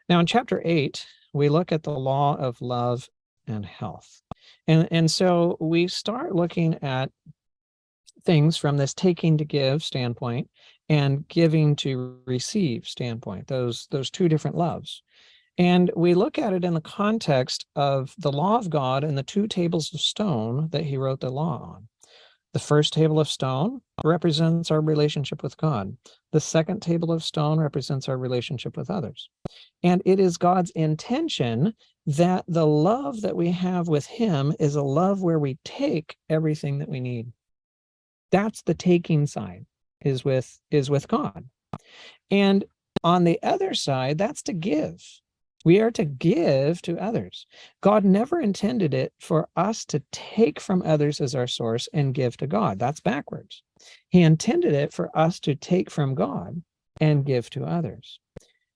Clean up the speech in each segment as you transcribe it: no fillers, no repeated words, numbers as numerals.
Now, in chapter 8, we look at the law of love and health. And so we start looking at things from this taking to give standpoint and giving to receive standpoint, those two different loves. And we look at it in the context of the law of God and the two tables of stone that he wrote the law on. The first table of stone represents our relationship with God. The second table of stone represents our relationship with others. And it is God's intention that the love that we have with him is a love where we take everything that we need. That's the taking side, is with God. And on the other side, that's to give. We are to give to others. God never intended it for us to take from others as our source and give to God. That's backwards. He intended it for us to take from God and give to others.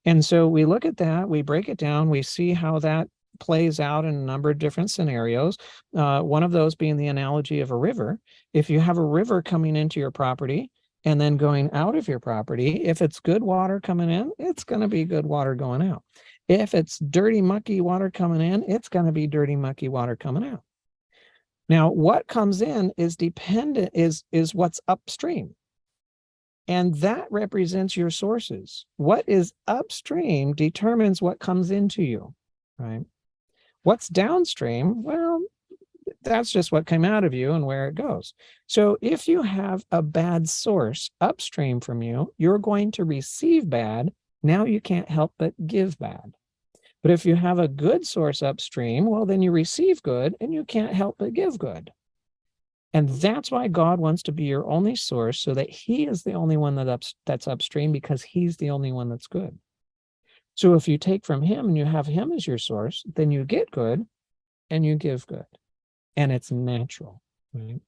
And so we look at that, we break it down, we see how that plays out in a number of different scenarios. One of those being the analogy of a river. If you have a river coming into your property and then going out of your property, if it's good water coming in, it's going to be good water going out. If it's dirty, mucky water coming in, it's going to be dirty, mucky water coming out. Now, what comes in is dependent, is what's upstream. And that represents your sources. What is upstream determines what comes into you, right? What's downstream, well, that's just what came out of you and where it goes. So if you have a bad source upstream from you, you're going to receive bad. Now you can't help but give bad. But if you have a good source upstream, well, then you receive good and you can't help but give good. And that's why God wants to be your only source, so that he is the only one that's upstream, because he's the only one that's good. So if you take from him and you have him as your source, then you get good and you give good. And it's natural, right?